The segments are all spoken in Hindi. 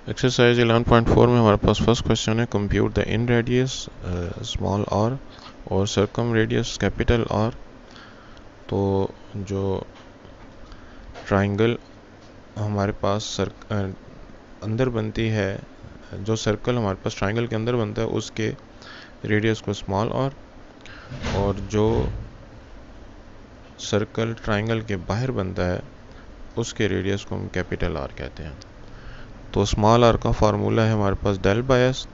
एक्सरसाइज 11.4 में हमारे पास फर्स्ट क्वेश्चन है, compute the inradius small r और सर्कम रेडियस कैपिटल आर। तो जो ट्राइंगल हमारे पास अंदर बनती है, जो सर्कल हमारे पास ट्राइंगल के अंदर बनता है उसके रेडियस को स्मॉल आर, और जो सर्कल ट्राइंगल के बाहर बनता है उसके रेडियस को हम कैपिटल आर कहते हैं। तो स्मॉल आर का फार्मूला है हमारे पास डेल बाय एस,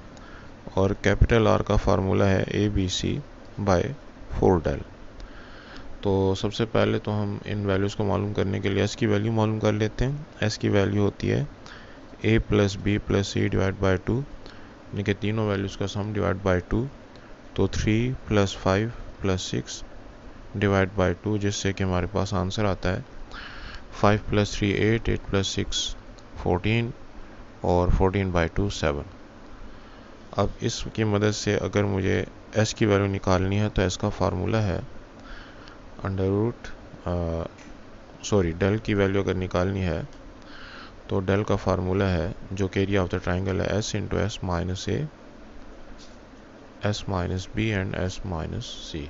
और कैपिटल आर का फार्मूला है A B C by 4 del. तो सबसे पहले तो हम इन वैल्यूज़ को मालूम करने के लिए एस की वैल्यू मालूम कर लेते हैं। एस की वैल्यू होती है A plus B plus C divide by 2, यानी कि तीनों वैल्यूज़ का सम डिवाइड बाई 2। तो 3 प्लस 5 प्लस 6 डिवाइड बाई 2, जिससे कि हमारे पास आंसर आता है 5 प्लस 3 8, 8 प्लस 6 14, और 14 बाई 2 7। अब इसकी मदद से अगर मुझे s की वैल्यू निकालनी है तो s का फार्मूला है अंडर रूट डेल की वैल्यू अगर निकालनी है तो डेल का फार्मूला है, जो कि एरिया ऑफ द ट्राइंगल है, s into S minus A, S minus B and S minus C.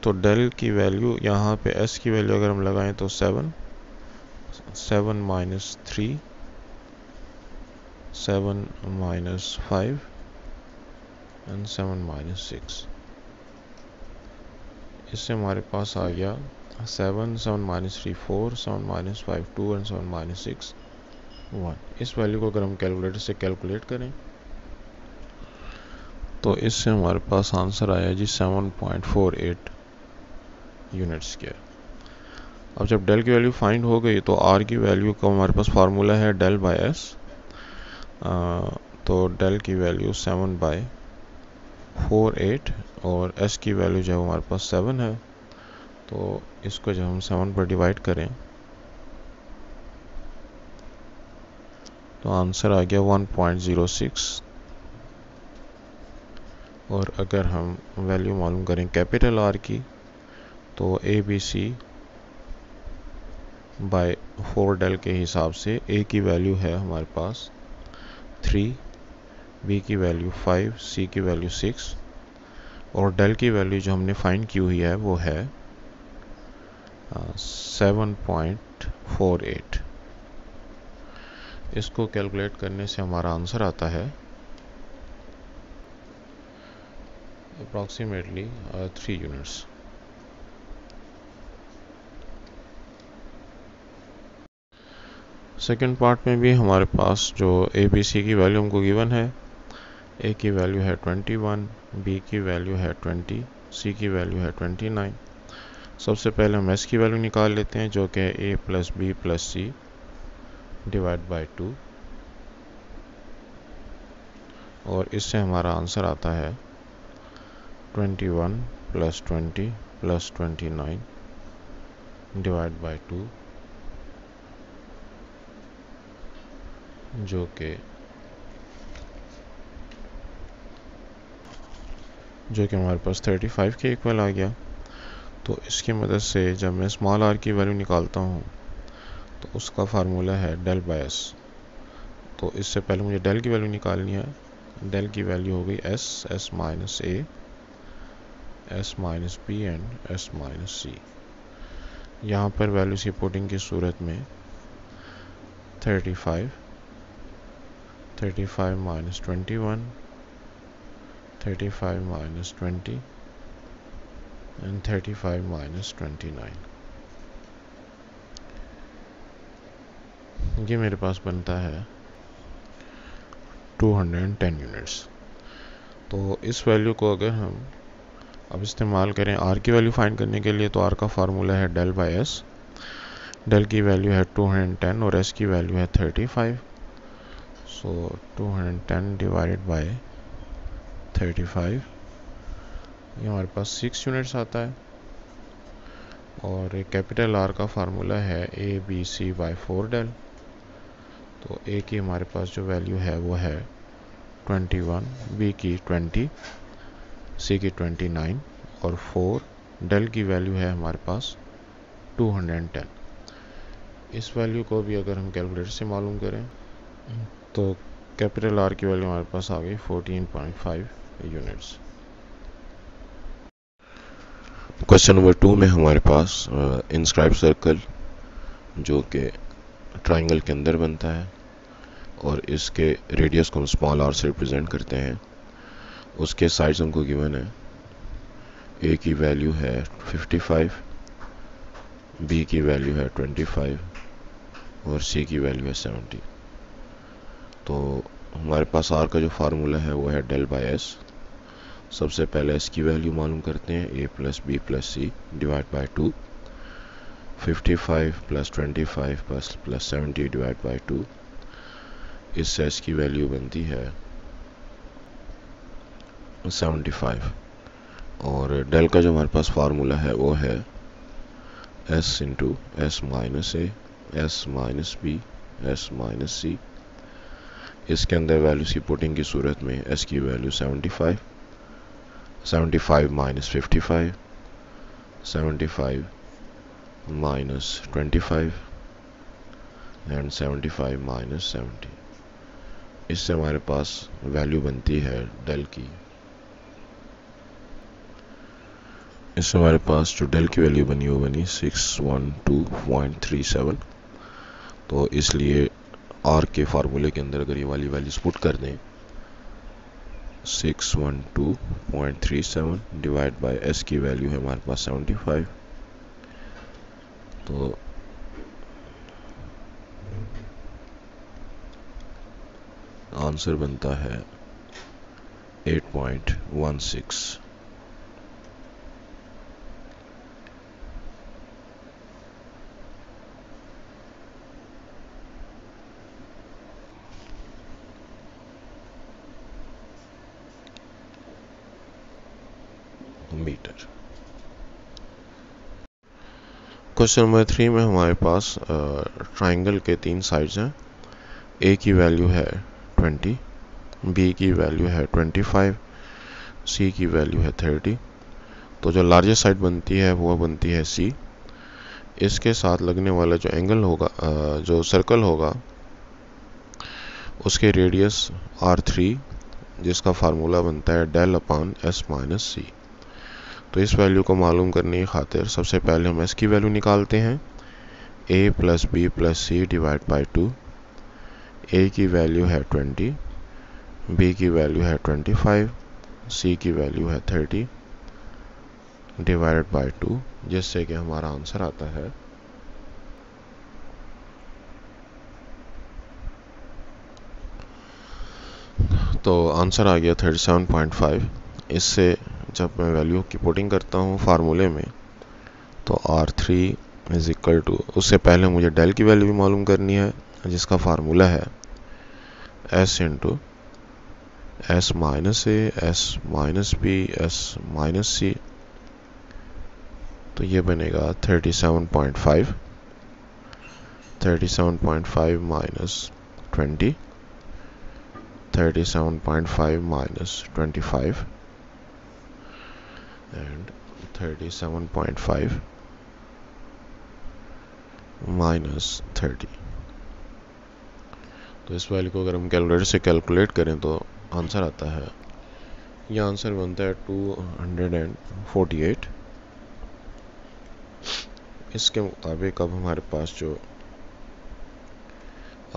तो डेल की वैल्यू यहाँ पे s की वैल्यू अगर हम लगाएं तो 7 माइनस 3, 7 माइनस 5 एंड 7 माइनस 6। इससे हमारे पास आ गया 7, 7 माइनस 3 4, 7 माइनस 5 2 एंड 7 माइनस 6 1। इस वैल्यू को अगर हम कैलकुलेटर से कैलकुलेट करें तो इससे हमारे पास आंसर आया जी 7.48 यूनिट स्क्वायर। अब जब डेल की वैल्यू फाइंड हो गई तो आर की वैल्यू का हमारे पास फार्मूला है डेल बाय एस। तो डेल की वैल्यू 7/48, और एस की वैल्यू जो हमारे पास 7 है, तो इसको जब हम 7 पर डिवाइड करें तो आंसर आ गया 1.06। और अगर हम वैल्यू मालूम करें कैपिटल आर की तो A B C by 4 del के हिसाब से ए की वैल्यू है हमारे पास 3, बी की वैल्यू 5, सी की वैल्यू 6, और डेल की वैल्यू जो हमने फाइंड की हुई है वो है 7.48। इसको कैलकुलेट करने से हमारा आंसर आता है अप्रॉक्सीमेटली 3 यूनिट्स। सेकेंड पार्ट में भी हमारे पास जो ए बी सी की वैल्यू हमको गिवन है, ए की वैल्यू है 21, बी की वैल्यू है 20, सी की वैल्यू है 29। सबसे पहले हम एस की वैल्यू निकाल लेते हैं, जो कि A plus B plus C divide by 2, और इससे हमारा आंसर आता है 21 प्लस 20 प्लस 29 डिवाइड बाई 2, जो कि हमारे पास 35 के इक्वल आ गया। तो इसकी मदद से जब मैं स्मॉल आर की वैल्यू निकालता हूँ तो उसका फार्मूला है डेल बाय एस। तो इससे पहले मुझे डेल की वैल्यू निकालनी है। डेल की वैल्यू हो गई S, S minus A, S minus B and S minus C. यहाँ पर वैल्यूज की पुटिंग की सूरत में 35 माइनस 21, 35 माइनस 20 एंड 35 माइनस 29, ये मेरे पास बनता है 210 यूनिट्स। तो इस वैल्यू को अगर हम अब इस्तेमाल करें आर की वैल्यू फाइंड करने के लिए, तो आर का फार्मूला है डेल बाय एस। डेल की वैल्यू है 210 और एस की वैल्यू है 35। सो 210 डिवाइडेड बाय 35, ये हमारे पास 6 यूनिट्स आता है। और कैपिटल आर का फार्मूला है A B C by 4 del. तो ए की हमारे पास जो वैल्यू है वो है 21, बी की 20, सी की 29, और 4 डेल की वैल्यू है हमारे पास 210। इस वैल्यू को भी अगर हम कैलकुलेटर से मालूम करें तो कैपिटल आर की वैल्यू हमारे पास आ गई 14.5 यूनिट्स। क्वेश्चन नंबर 2 में हमारे पास इंस्क्राइब सर्कल जो कि ट्राइंगल के अंदर बनता है और इसके रेडियस को हम स्मॉल आर से रिप्रेजेंट करते हैं। उसके साइड्स हमको गिवन है। ए की वैल्यू है 55, बी की वैल्यू है 25 और सी की वैल्यू है 70। तो हमारे पास आर का जो फार्मूला है वो है डेल बाय एस। सबसे पहले एस की वैल्यू मालूम करते हैं, A plus B plus C divide by 2, 55 plus 25 plus 70 divide by 2। इससे एस की वैल्यू बनती है 75 और डेल का जो हमारे पास फार्मूला है वो है S into S minus A, S minus B, S minus C. इसके अंदर वैल्यू की पुटिंग की सूरत में एस की value 75, 75 minus 55, 75 minus 25 and 75 minus 70। इससे हमारे पास वैल्यू बनती है डेल की। इससे हमारे पास जो डेल की वैल्यू बनी वो बनी 612.37। तो इसलिए आर के फार्मूले के अंदर अगर ये वाली वैल्यूज पुट कर दें 612.37 डिवाइड बाय एस की वैल्यू है हमारे पास 75, तो आंसर बनता है 8.16। मीटर। क्वेश्चन नंबर 3 में हमारे पास ट्राइंगल के 3 साइड्स हैं। ए की वैल्यू है 20, बी की वैल्यू है 25, सी की वैल्यू है 30। तो जो लार्जेस्ट साइड बनती है वो बनती है सी। इसके साथ लगने वाला जो एंगल होगा, जो सर्कल होगा, उसके रेडियस R3 जिसका फार्मूला बनता है del upon S minus C. तो इस वैल्यू को मालूम करने की खातिर सबसे पहले हम एस की वैल्यू निकालते हैं, A plus B plus C divide by 2। A की वैल्यू है 20, बी की वैल्यू है 25, सी की वैल्यू है 30 डिवाइडेड बाई 2, जिससे कि हमारा आंसर आता है तो आंसर आ गया 37.5। इससे जब मैं वैल्यू की पुटिंग करता हूँ फार्मूले में तो R3 इज इक्वल टू, उससे पहले मुझे डेल की वैल्यू भी मालूम करनी है जिसका फार्मूला है S into S minus A, S minus B, S minus C. तो ये बनेगा 37.5, 37.5 माइनस 20, 37.5 minus 25 and 37.5 minus 30। तो इस वैल्यू को अगर हम कैलकुलेटर से कैलकुलेट करें तो आंसर आता है, यह आंसर बनता है 248। इसके मुताबिक अब हमारे पास जो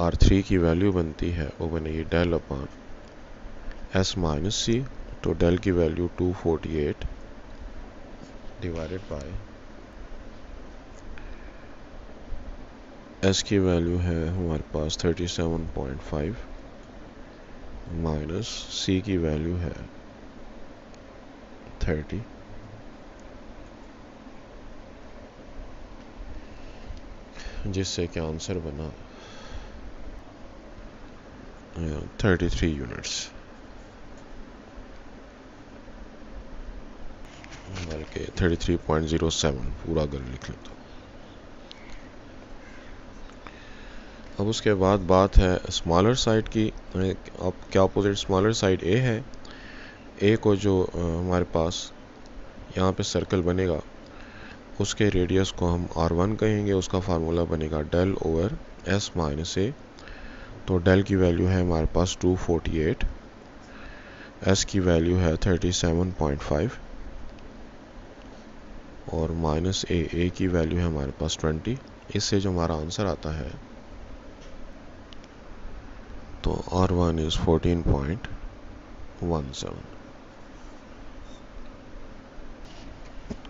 R3 की वैल्यू बनती है वो बनेगी del upon S minus C. तो डेल की वैल्यू 248 डिवाइडेड बाय एस की वैल्यू है हमारे पास 37.5 माइनस सी की वैल्यू है 30, जिससे कि आंसर बना 33 यूनिट्स, बल्कि 33.07 पूरा अगर लिख लें तो। अब उसके बाद बात है स्मॉलर साइड की। अब क्या अपोजिट स्मॉलर साइड ए है। ए को जो हमारे पास यहाँ पे सर्कल बनेगा, उसके रेडियस को हम R1 कहेंगे, उसका फार्मूला बनेगा del over S minus A. तो डेल की वैल्यू है हमारे पास 248, S की वैल्यू है 37.5 और माइनस ए की वैल्यू है हमारे पास 20। इससे जो हमारा आंसर आता है तो R1 इज 14.17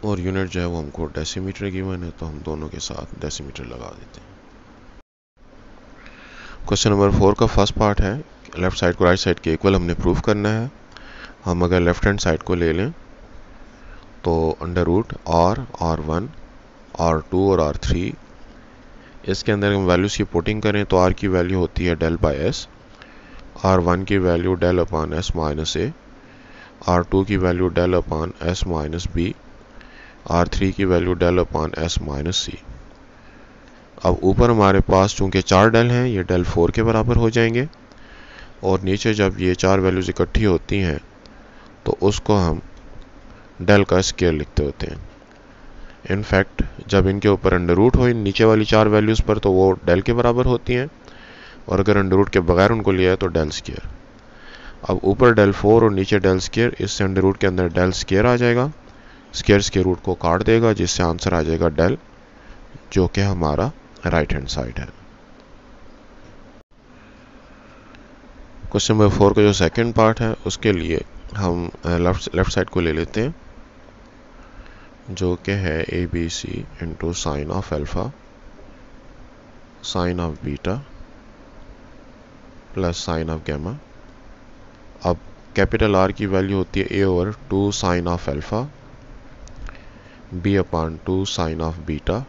और यूनिट जो है वो हमको डेसीमीटर गिवन है, तो हम दोनों के साथ डेसीमीटर लगा देते हैं। क्वेश्चन नंबर 4 का फर्स्ट पार्ट है, लेफ्ट साइड को राइट साइड के इक्वल हमने प्रूफ करना है। हम अगर लेफ्ट हैंड साइड को ले लें तो अंडर रूट R1, R2 और R3, इसके अंदर हम वैल्यूज की पुटिंग करें तो R की वैल्यू होती है डेल बाय S, R1 की value del upon S minus A, R2 की वैल्यू डेल अपान S माइनस बी, R3 की वैल्यू डेल अपान S माइनस सी। अब ऊपर हमारे पास चूंकि 4 डेल हैं, ये डेल 4 के बराबर हो जाएंगे और नीचे जब ये 4 वैल्यूज इकट्ठी होती हैं तो उसको हम डेल का स्क्वायर लिखते होते हैं। इनफैक्ट जब इनके ऊपर अंडर रूट हो नीचे वाली 4 वैल्यूज़ पर तो वो डेल के बराबर होती हैं, और अगर अंडर रूट के बगैर उनको लिया है तो डेल स्क्वायर। अब ऊपर डेल 4 और नीचे डेल स्क्वायर, इससे अंडर रूट के अंदर डेल स्क्वायर आ जाएगा, स्क्वायर के रूट को काट देगा जिससे आंसर आ जाएगा डेल, जो कि हमारा राइट हैंड साइड है। क्वेश्चन नंबर 4 का जो सेकंड पार्ट है उसके लिए हम लेफ्ट साइड को ले लेते हैं, जो कि है ABC into sine of alpha sine of beta plus sine of gamma. अब कैपिटल R की वैल्यू होती है A over 2 sine of alpha, B upon 2 sine of beta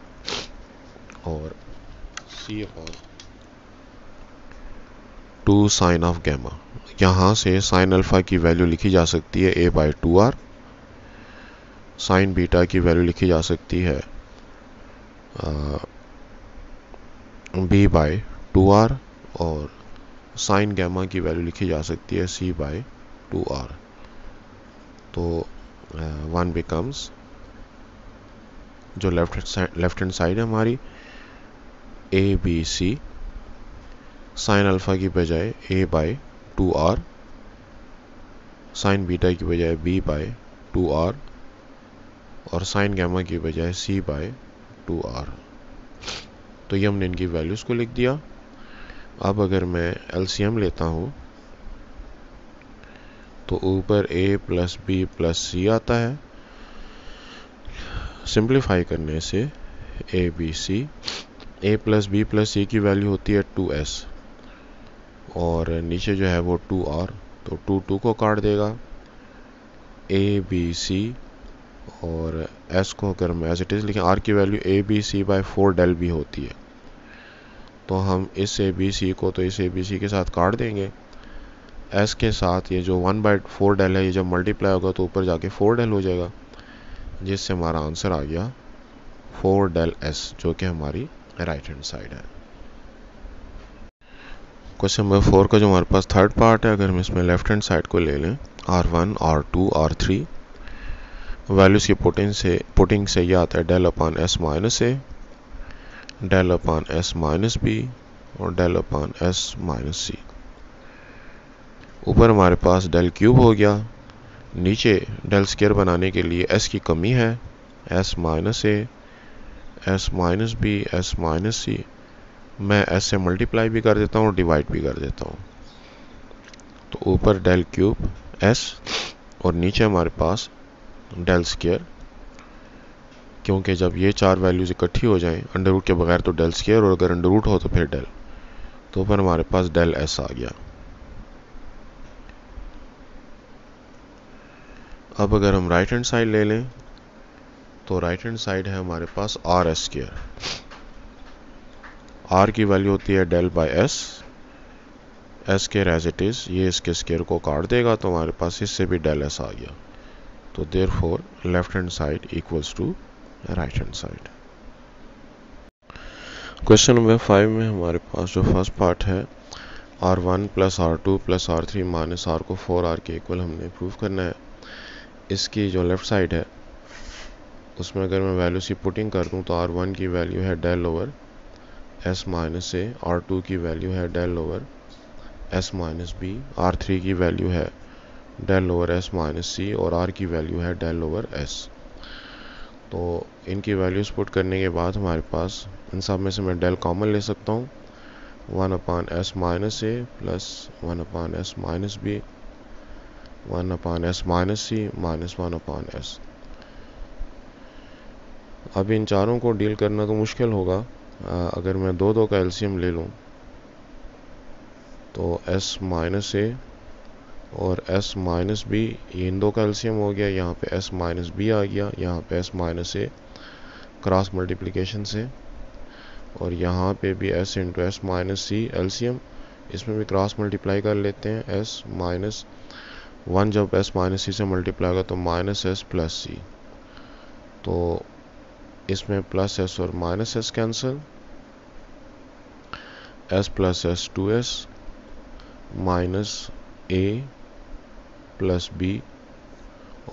और C upon 2 sine of gamma. यहाँ से साइन अल्फा की वैल्यू लिखी जा सकती है A by 2R, sign beta की वैल्यू लिखी जा सकती है B बाई 2R और साइन गैमा की वैल्यू लिखी जा सकती है C बाई 2R। तो 1 बिकम्स, जो लेफ्ट हैंड साइड है हमारी, ABC साइन अल्फा की बजाय A by 2R, sign beta की बजाय B बाई 2R और साइन गैमा की बजाय C बाई 2R। तो ये हमने इनकी वैल्यूज़ को लिख दिया। अब अगर मैं LCM लेता हूँ तो ऊपर A plus B plus C आता है, सिंप्लीफाई करने से ABC, A plus B plus C की वैल्यू होती है 2S और नीचे जो है वो 2R, तो 2 को काट देगा, ABC और S को अगर हम एज इट इज़ लिखें, R की वैल्यू ABC बाई 4 डेल भी होती है, तो हम इस ABC को तो इस ABC के साथ काट देंगे, S के साथ ये जो 1 बाई 4 डेल है ये जब मल्टीप्लाई होगा तो ऊपर जाके 4 डेल हो जाएगा, जिससे हमारा आंसर आ गया 4 डेल S, जो कि हमारी राइट हैंड साइड है। क्वेश्चन नंबर 4 का जो हमारे पास थर्ड पार्ट है, अगर हम इसमें लेफ्ट हैंड साइड को ले लें R1, R2, R3, वैल्यूज़ की पुटिंग से ये आता है डेल अपान S माइनस ए, डेल अपान S माइनस बी और डेल अपान S माइनस सी। ऊपर हमारे पास डेल क्यूब हो गया, नीचे डेल स्क्वायर बनाने के लिए S की कमी है, S minus A, S minus B, S minus C. मैं S से मल्टीप्लाई भी कर देता हूँ और डिवाइड भी कर देता हूँ, तो ऊपर डेल क्यूब S और नीचे हमारे पास डेल स्क्वायर, क्योंकि जब ये 4 वैल्यूज इकट्ठी हो जाएं अंडर रूट के बगैर तो डेल स्क्वायर, और अगर अंडर रूट हो तो फिर डेल, तो ऊपर हमारे पास डेल S आ गया। अब अगर हम राइट हैंड साइड ले लें तो राइट हैंड साइड है हमारे पास R स्क्वायर, R की वैल्यू होती है del by S, S square as it is, ये इसके स्क्वायर को काट देगा तो हमारे पास इससे भी डेल S आ गया, तो therefore left hand side equals to right hand side. Question number 5 में हमारे पास जो फर्स्ट पार्ट है, R1 plus R2 plus R3 minus R को 4R के इक्वल हमने प्रूव करना है। इसकी जो लेफ्ट साइड है उसमें अगर मैं वैल्यू सी पुटिंग कर दूँ तो R1 की वैल्यू है del over S minus A, R2 की वैल्यू है del over S minus B, R3 की वैल्यू है del over S minus C और R की वैल्यू है डेल ओवर S। तो इनकी वैल्यूज़ पुट करने के बाद हमारे पास इन सब में से मैं डेल कॉमन ले सकता हूँ, 1 अपान S माइनस ए प्लस 1 अपान S माइनस बी, 1 अपान S माइनस सी माइनस 1 अपान S। अब इन चारों को डील करना तो मुश्किल होगा। अगर मैं दो दो का एलसीएम ले लूँ तो S माइनस ए और S माइनस बी, इन दो का एलसीएम हो गया, यहाँ पे S माइनस बी आ गया, यहाँ पे S माइनस ए क्रॉस मल्टीप्लिकेशन से, और यहाँ पे भी S इंटू एस माइनस सी एलसीएम, इसमें भी क्रॉस मल्टीप्लाई कर लेते हैं। S माइनस 1 जब S माइनस सी से मल्टीप्लाई होगा तो माइनस S प्लस सी, तो इसमें प्लस S और minus S cancel, S plus S 2S minus A plus B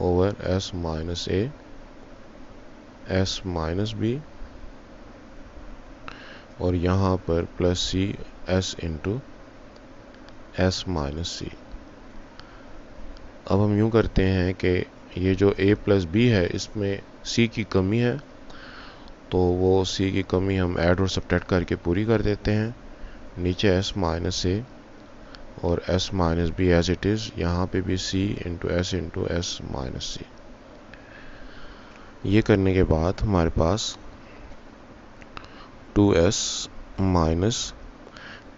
over S minus A S minus B, और यहाँ पर plus C S into S minus C. अब हम यूँ करते हैं कि ये जो A प्लस बी है इसमें C की कमी है, तो वो C की कमी हम ऐड और सब्ट्रैक्ट करके पूरी कर देते हैं। नीचे S माइनस ए और S minus B as it is, यहाँ पे भी C into S minus C. ये करने के बाद हमारे पास 2S minus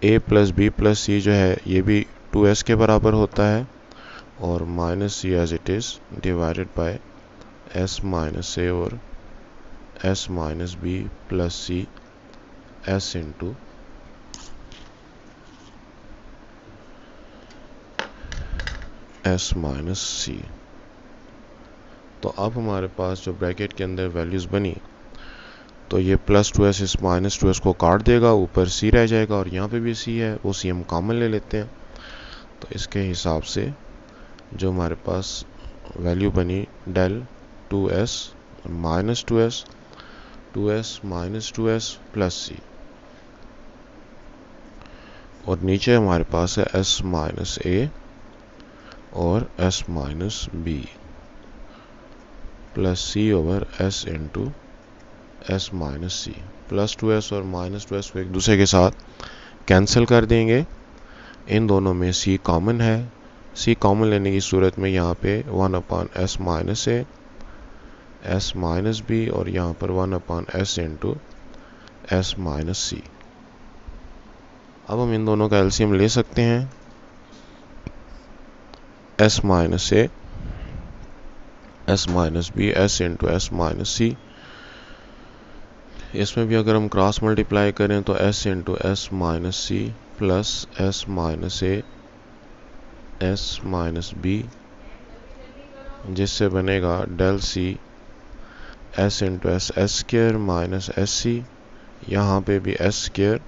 A plus B plus C जो है ये भी 2S के बराबर होता है, और minus C as it is divided by S minus A और S minus B plus C S into S minus C. तो अब हमारे पास जो ब्रैकेट के अंदर वैल्यूज़ बनी, तो ये प्लस 2S इस माइनस 2S को काट देगा, ऊपर C रह जाएगा, और यहाँ पे भी C है, वो C हम कॉमन ले लेते हैं। तो इसके हिसाब से जो हमारे पास वैल्यू बनी del 2S minus 2S, 2S minus 2S plus C, और नीचे हमारे पास है S माइनस A और S minus B plus C over S into S minus C. Plus 2S और माइनस 2S को एक दूसरे के साथ कैंसिल कर देंगे, इन दोनों में C कॉमन है, C कॉमन लेने की सूरत में यहाँ पे 1 अपान S minus A, S minus B, और यहाँ पर 1 अपान S into S minus C. अब हम इन दोनों का एलसीएम ले सकते हैं, S minus A, S minus B, S into S minus C. इसमें भी अगर हम क्रॉस मल्टीप्लाई करें तो S into S minus C plus S minus A S minus B, जिससे बनेगा del C S into S square minus S C, यहाँ पे भी S square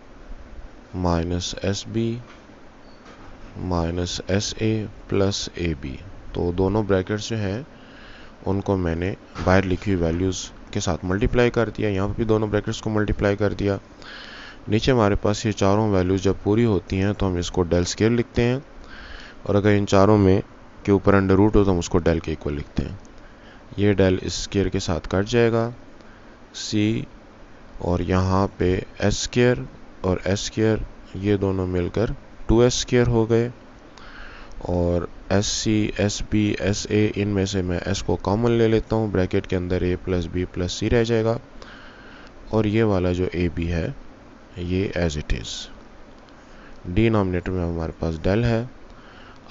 minus S B minus S A plus A B. तो दोनों ब्रैकेट्स जो हैं उनको मैंने बाहर लिखी हुई वैल्यूज़ के साथ मल्टीप्लाई कर दिया, यहाँ पर भी दोनों ब्रैकेट्स को मल्टीप्लाई कर दिया। नीचे हमारे पास ये चारों वैल्यूज़ जब पूरी होती हैं तो हम इसको डेल स्क्वायर लिखते हैं, और अगर इन चारों में के ऊपर अंडर रूट हो तो हम उसको डेल के इक्वल लिखते हैं। ये डेल इस स्क्वायर के साथ कट जाएगा, C और यहाँ पे S स्क्वायर और S स्क्वायर ये दोनों मिलकर 2S स्क्वायर हो गए, और SC, SB, SA इनमें से मैं S को कॉमन ले लेता हूँ, ब्रैकेट के अंदर A plus B plus C रह जाएगा, और ये वाला जो AB है ये एज इट इज़। डिनोमिनेटर में हमारे पास डेल है।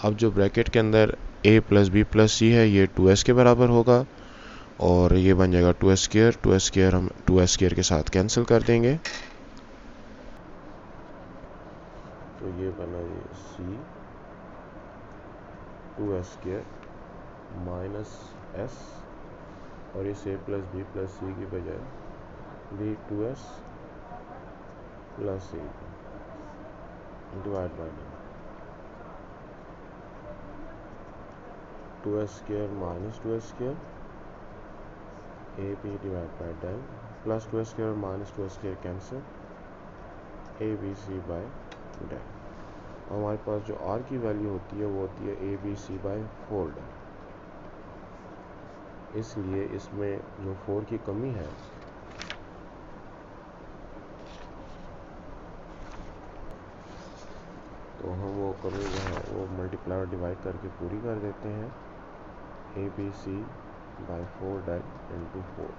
अब जो ब्रैकेट के अंदर A plus B plus C है ये 2S के बराबर होगा, और ये बन जाएगा 2S स्क्वायर, 2S स्क्वायर हम 2S स्क्वायर के साथ कैंसिल कर देंगे, तो ये बना ये C 2S square minus S, और इस A plus B plus C की बजाय भी 2S plus A divide by 2S square minus 2S square A B divide by del plus 2 square minus 2 square cancel, A B C by del. हमारे पास जो आर की वैल्यू होती है वो होती है A B C by 4 del. इसलिए इसमें जो 4 की कमी है तो हम वो कमी जो है वो मल्टीप्लाई और डिवाइड करके पूरी कर देते हैं, A B C by 4 del into 4।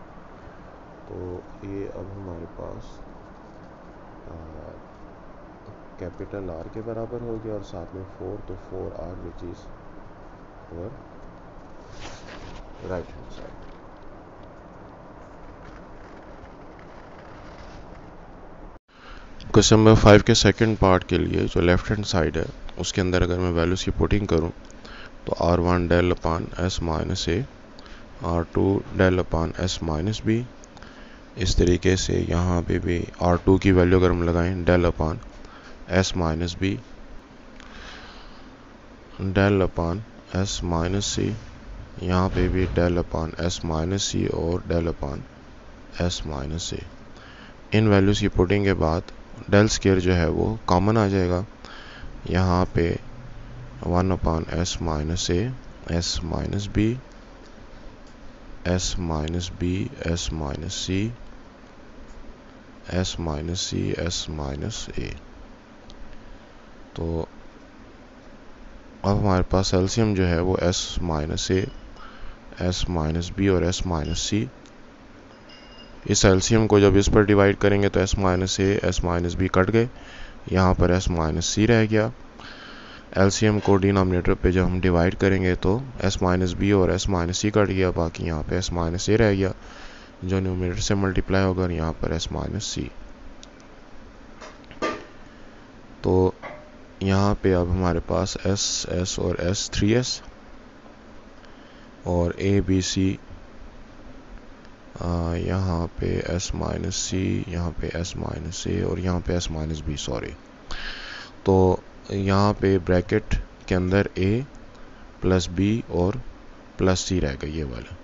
तो ये अब हमारे पास कैपिटल आर के बराबर हो गया और साथ में 4, तो 4R विच इज़ और right hand side. Question number 5 के सेकंड पार्ट के लिए जो लेफ्ट हैंड साइड है उसके अंदर अगर मैं वैल्यूज़ की पुटिंग करूं तो R1 del upon S minus A, R2 del upon S minus B. इस तरीके से यहाँ पे भी R2 की वैल्यू अगर हम लगाएं डेल अपान एस माइनस बी, डेल अपान एस माइनस सी, यहाँ पे भी डेल अपान एस माइनस सी और डेल अपान एस माइनस सी। इन वैल्यूज़ की पुटिंग के बाद डेल स्क्वायर जो है वो कॉमन आ जाएगा, यहाँ पे 1 upon S minus A, S minus B, S minus B, S minus C, S minus C, S minus A. तो अब हमारे पास एलसीएम जो है वो S minus A, S minus B और एस माइनस सी। इस एलसीएम को जब इस पर डिवाइड करेंगे तो S minus A, S minus B cut गए, यहाँ पर एस माइनस सी रह गया। एलसीएम को डिनोमिनेटर पे जब हम डिवाइड करेंगे तो एस माइनस बी और एस माइनस सी कट गया, बाकी यहाँ पे एस माइनस ए रह गया जो न्यूमरेटर से मल्टीप्लाई होगा और यहाँ पर एस माइनस सी। तो यहाँ पे अब हमारे पास एस एस और एस 3s और ए बी सी, यहाँ पे एस माइनस सी, यहाँ पे एस माइनस ए और यहाँ पे एस माइनस बी, सॉरी। तो यहाँ पे ब्रैकेट के अंदर ए प्लस बी और प्लस सी रह गई ये वाला।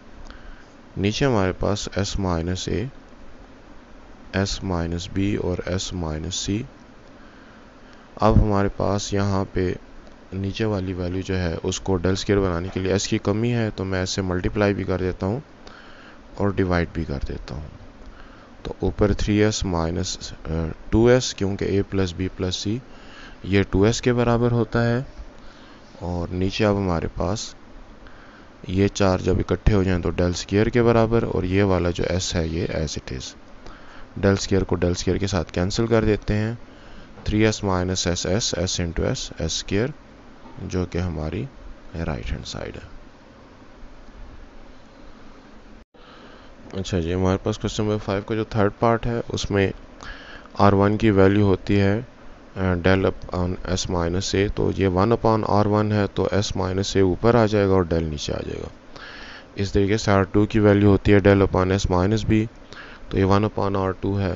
नीचे हमारे पास S minus A, S minus B और एस माइनस सी। अब हमारे पास यहाँ पे नीचे वाली वैल्यू जो है उसको डेल स्क्वायर बनाने के लिए एस की कमी है तो मैं ऐसे मल्टीप्लाई भी कर देता हूँ और डिवाइड भी कर देता हूँ। तो ऊपर 3s माइनस 2s, क्योंकि a प्लस बी प्लस सी ये 2s के बराबर होता है। और नीचे अब हमारे पास ये चार जब इकट्ठे हो जाएं तो डेल स्क्वायर के बराबर, और ये वाला जो s है ये as it is. Del square को डेल स्क्वायर के साथ कैंसिल कर देते हैं, 3s minus S S, S into S, S square, जो कि हमारी राइट हैंड साइड है। अच्छा जी, हमारे पास क्वेश्चन नंबर 5 का जो थर्ड पार्ट है उसमें R1 की वैल्यू होती है del upon S minus A. तो ये 1 अपॉन R1 है तो एस माइनस ए ऊपर आ जाएगा और डेल नीचे आ जाएगा। इस तरीके से R2 की वैल्यू होती है del upon S minus B, तो ये 1 अपॉन R2 है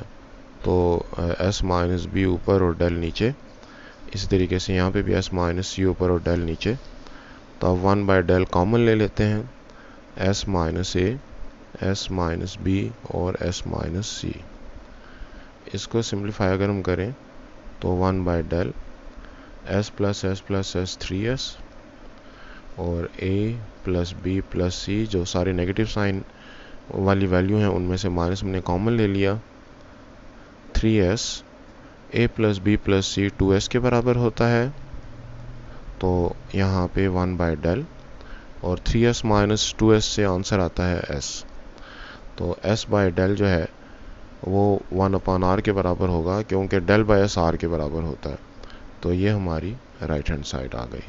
तो एस माइनस बी ऊपर और डेल नीचे। इसी तरीके से यहाँ पे भी एस माइनस सी ऊपर और डेल नीचे। तो अब 1 बाय डेल कॉमन ले लेते हैं, S minus A, S minus B और एस माइनस सी। इसको सिंप्लीफाई अगर हम करें तो 1 by del S plus S 3s और a plus B plus C, जो सारे नेगेटिव साइन वाली वैल्यू हैं उनमें से माइनस हमने कॉमन ले लिया। 3s a plus B plus C 2s के बराबर होता है, तो यहाँ पे 1 बाय डेल और 3s माइनस 2s से आंसर आता है s। तो s बाय डेल जो है वो 1 अपॉन r के बराबर होगा, क्योंकि डेल बाय s r के बराबर होता है। तो ये हमारी राइट हैंड साइड आ गई।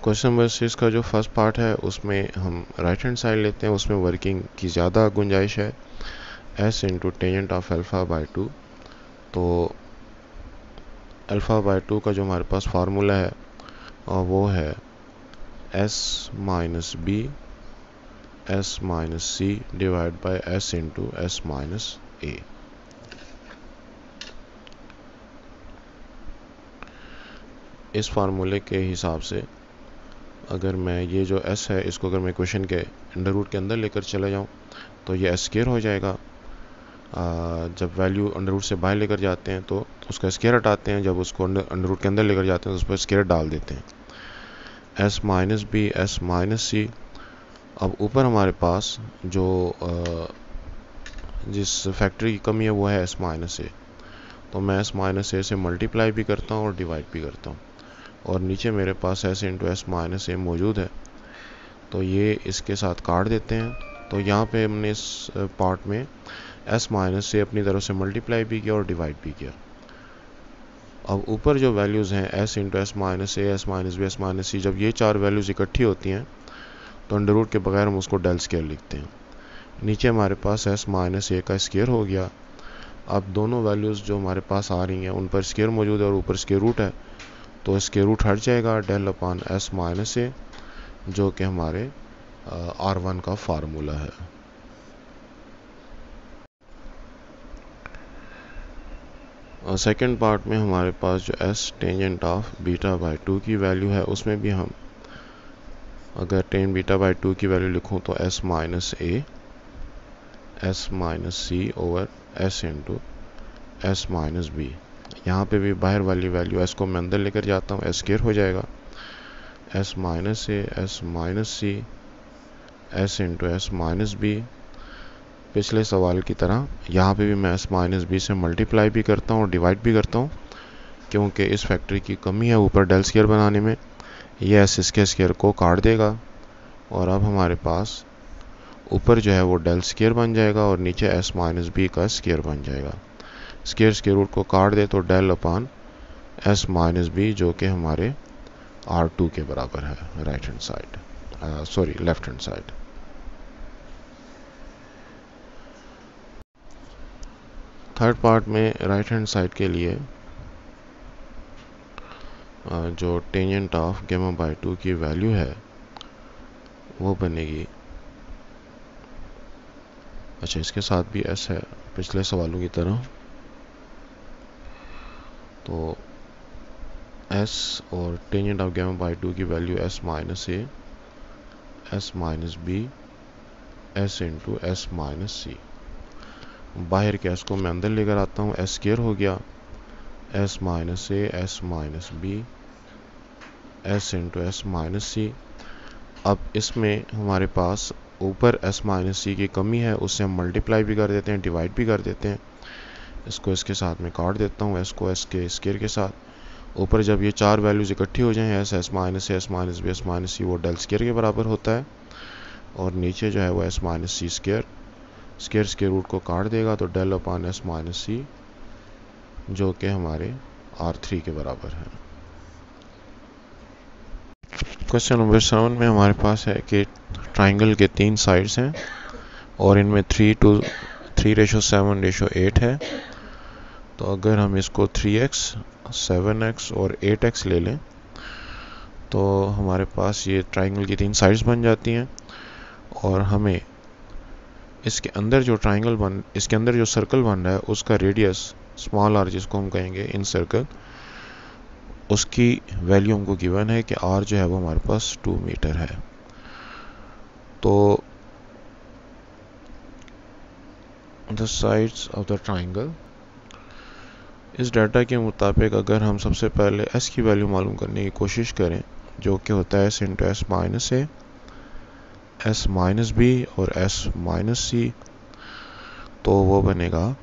क्वेश्चन नंबर 6 का जो फर्स्ट पार्ट है उसमें हम राइट हैंड साइड लेते हैं, उसमें वर्किंग की ज़्यादा गुंजाइश है, s into tangent of alpha bye 2। तो अल्फ़ा बाय 2 का जो हमारे पास फार्मूला है और वो है s minus B, S minus C divide by S into S minus A. इस फार्मूले के हिसाब से अगर मैं ये जो s है इसको अगर मैं इक्वेशन के अंडर रूट के अंदर लेकर चला जाऊँ तो ये s स्क्वायर हो जाएगा। जब वैल्यू अंडर रूट से बाहर लेकर जाते हैं तो उसका स्क्वायर हटाते हैं, जब उसको अंडर रूट के अंदर लेकर जाते हैं तो उस पर स्क्वायर डाल देते हैं। s minus B S minus C. अब ऊपर हमारे पास जो जिस फैक्टर की कमी है वो है s माइनस ए, तो मैं s माइनस ए से मल्टीप्लाई भी करता हूँ और डिवाइड भी करता हूँ, और नीचे मेरे पास s इंटू एस माइनस ए मौजूद है, तो ये इसके साथ काट देते हैं। तो यहाँ पे हमने इस पार्ट में s माइनस से अपनी तरफ से मल्टीप्लाई भी किया और डिवाइड भी किया। अब ऊपर जो वैल्यूज़ हैं s into S minus A, S minus B, S minus C, जब ये चार वैल्यूज़ इकट्ठी होती हैं तो अंडर रूट के बगैर हम उसको डेल स्क्वायर लिखते हैं। नीचे हमारे पास s माइनस ए का स्क्वायर हो गया। अब दोनों वैल्यूज़ जो हमारे पास आ रही हैं उन पर स्क्वायर मौजूद है और ऊपर स्क्वायर रूट है, तो स्क्वायर रूट हट जाएगा, डेल अपान s माइनस ए, जो कि हमारे R1 का फार्मूला है। और सेकेंड पार्ट में हमारे पास जो s tangent of beta by 2 की वैल्यू है, उसमें भी हम अगर टेन बीटा बाई 2 की वैल्यू लिखूँ तो s minus A S minus C over s into S minus B. यहाँ पे भी बाहर वाली वैल्यू s को मैं अंदर लेकर जाता हूँ, s स्क्वायर हो जाएगा, s minus A S minus C s into S minus B. पिछले सवाल की तरह यहाँ पे भी मैं s माइनस बी से मल्टीप्लाई भी करता हूँ और डिवाइड भी करता हूँ, क्योंकि इस फैक्टरी की कमी है ऊपर डेल स्क्वायर बनाने में। ये s इसके स्क्वायर को काट देगा और अब हमारे पास ऊपर जो है वो डेल स्क्वायर बन जाएगा और नीचे s माइनस बी का स्क्वायर बन जाएगा। स्क्वायर स्क्वायर रूट को काट दे तो डेल अपान s माइनस बी, जो कि हमारे R2 के बराबर है right hand side, sorry left hand side. Third part में राइट हैंड साइड के लिए जो टेंजेंट ऑफ गामा बाई 2 की वैल्यू है वो बनेगी, अच्छा इसके साथ भी s है पिछले सवालों की तरह, तो s और टेंजेंट ऑफ गामा बाई 2 की value s minus A S minus B s into S minus C. बाहर के s को मैं अंदर लेकर आता हूँ, s स्क्वायर हो गया, s minus A S minus B s into S minus C. अब इसमें हमारे पास ऊपर s माइनस सी की कमी है, उससे हम मल्टीप्लाई भी कर देते हैं, डिवाइड भी कर देते हैं। इसको इसके साथ में काट देता हूँ, s को s के स्क्वायर के साथ। ऊपर जब ये चार वैल्यूज इकट्ठी हो जाएं, s minus A S minus B S minus C, वो डेल स्क्वायर के बराबर होता है, और नीचे जो है वो s माइनस सी स्क्वायर, स्क्वायर स्क्वायर रूट को काट देगा तो डेल अपान s माइनस सी, जो कि हमारे R3 के बराबर है। क्वेश्चन नंबर 7 में हमारे पास है कि ट्राइंगल के 3 साइड्स हैं और इनमें 3:7:8 है। तो अगर हम इसको 3x 7x और 8x ले लें तो हमारे पास ये ट्राइंगल की 3 साइड्स बन जाती हैं, और हमें इसके अंदर जो इसके अंदर जो सर्कल बन रहा है उसका रेडियस स्मॉल r, जिसको हम कहेंगे इन सर्कल, उसकी वैल्यू हमको गिवन है कि r जो है वो हमारे पास 2 मीटर है। तो the sides of the triangle, इस डाटा के मुताबिक अगर हम सबसे पहले s की वैल्यू मालूम करने की कोशिश करें, जो कि होता है s into S minus A S minus B और s माइनस सी, तो वो बनेगा,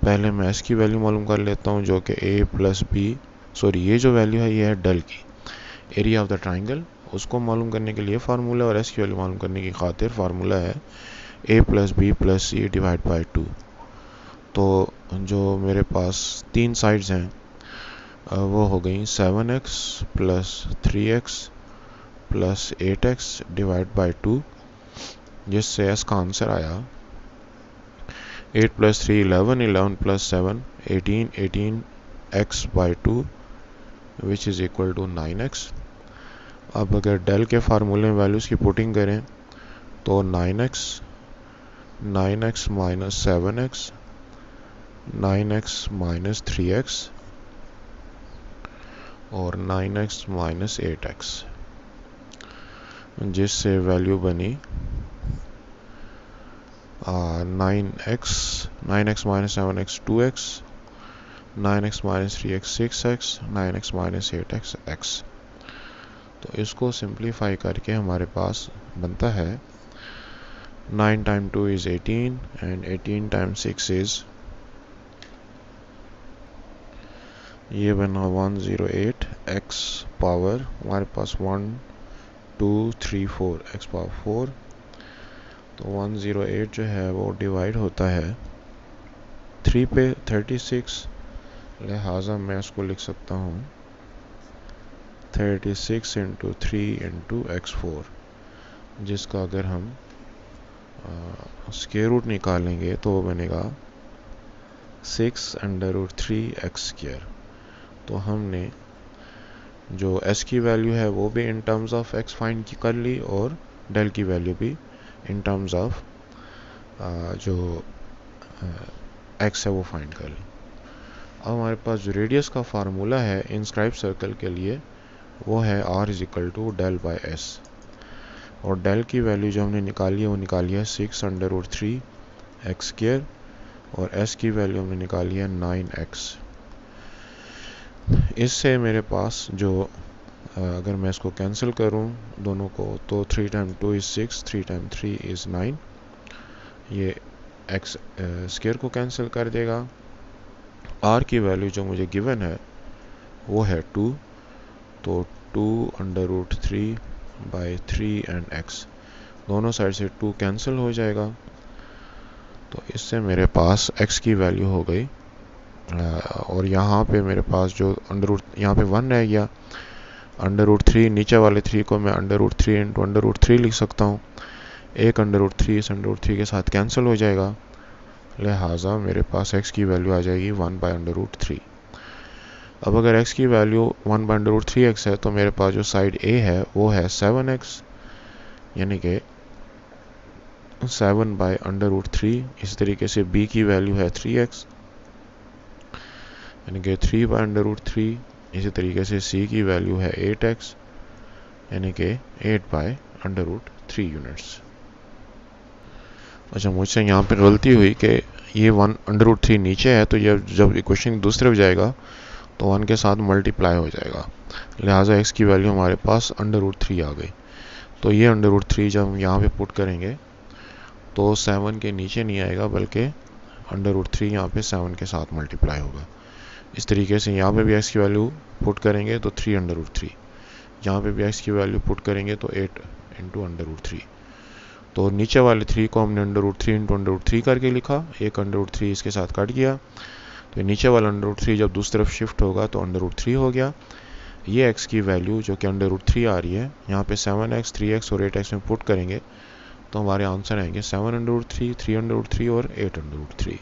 पहले मैं s की वैल्यू मालूम कर लेता हूँ जो कि a प्लस बी, सॉरी ये जो वैल्यू है ये है डेल की, एरिया ऑफ द ट्राइंगल, उसको मालूम करने के लिए फार्मूला, और s की वैल्यू मालूम करने की खातिर फार्मूला है a plus B plus C divide by 2। तो जो मेरे पास 3 साइड्स हैं वो हो गई 7x plus 3x plus 8x divide by 2, जिससे s का आंसर आया 8 plus 3 11, 11 plus 7 18, 18x by 2 which is equal to 9x। अब अगर डेल के फार्मूले में वैल्यूज़ की पुटिंग करें तो 9x minus 7x, 9x minus 3x और 9x माइनस 8x, जिससे वैल्यू बनी 9x minus 7x 2x, 9x minus 3x 6x, 9x minus 8x x। तो इसको सिंप्लीफाई करके हमारे पास बनता है 9 time 2 is 18 and 18 time 6 is, ये बना 108 x पावर हमारे पास 1 2 3 4 x पावर 4। तो 108 जो है वो डिवाइड होता है 3 पे 36, लिहाजा मैं इसको लिख सकता हूँ 36 इंटू 3 इंटू x4, जिसका अगर हम स्क्वायर रूट निकालेंगे तो वो बनेगा 6 अंडर रूट 3 एक्स स्क्वायर। तो हमने जो s की वैल्यू है वो भी in terms of x find कर ली और डेल की वैल्यू भी इन टर्म्स ऑफ जो x है वो फाइंड कर ली। अब हमारे पास जो रेडियस का फार्मूला है इंस्क्राइब सर्कल के लिए वो है r is equal to del by S, और डेल की वैल्यू जो हमने निकाली है वो निकाली है 6 अंडर रूट 3 एक्स स्क्वायर, और s की वैल्यू हमने निकाली है 9x। इससे मेरे पास जो अगर मैं इसको कैंसिल करूं दोनों को तो 3 टाइम 2 इज 6, 3 टाइम 3 इज 9, ये x स्क्वायर को कैंसिल कर देगा। r की वैल्यू जो मुझे गिवन है वो है 2, तो 2 under root 3 by 3 and x, दोनों साइड से 2 कैंसिल हो जाएगा। तो इससे मेरे पास x की वैल्यू हो गई, और यहाँ पे मेरे पास जो अंडर रूट यहाँ पे 1 रह गया, अंडर रूट 3 नीचे वाले 3 को मैं under root 3 into under root 3 लिख सकता हूँ। एक अंडर रूट 3 इस अंडर रूट 3 के साथ कैंसिल हो जाएगा, लिहाजा मेरे पास x की वैल्यू आ जाएगी 1 बाई अंडर रूट 3। अब अगर x की value 1 by under root 3x है तो मेरे पास जो साइड a है वो है 7x, यानी कि 7 बाई अंडर रूट 3। इस तरीके से b की वैल्यू है 3x, यानी कि 3 बाई अंडर रूट 3। इसी तरीके से c की वैल्यू है 8x, यानी कि 8 बाई अंडर रूट 3 यूनिट्स। अच्छा, मुझसे यहाँ पर गलती हुई कि ये 1 अंडर रूट 3 नीचे है, तो ये जब इक्वेशन दूसरे पे जाएगा तो 1 के साथ मल्टीप्लाई हो जाएगा, लिहाजा x की वैल्यू हमारे पास अंडर रूट 3 आ गई। तो ये अंडर रूट 3 जब हम यहाँ पे पुट करेंगे तो 7 के नीचे नहीं आएगा, बल्कि अंडर रूट 3 यहाँ पे 7 के साथ मल्टीप्लाई होगा। इस तरीके से यहाँ पे भी x की वैल्यू पुट करेंगे तो 3 अंडर रूट 3, यहाँ पे भी x की वैल्यू पुट करेंगे तो 8 इंटू अंडर रूट 3। तो नीचे वाले 3 को हमने under root 3 into under root 3 करके लिखा, एक अंडर रूट 3 इसके साथ कट गया, तो नीचे वाला अंडर रूट 3 जब दूसरी तरफ शिफ्ट होगा तो अंडर रूट 3 हो गया। ये x की वैल्यू जो कि अंडर रूट 3 आ रही है, यहाँ पे 7x 3x और 8x में पुट करेंगे तो हमारे आंसर आएंगे 7 अंडर रूट 3, 3 अंडर रूट 3 और 8 अंडर रूट 3।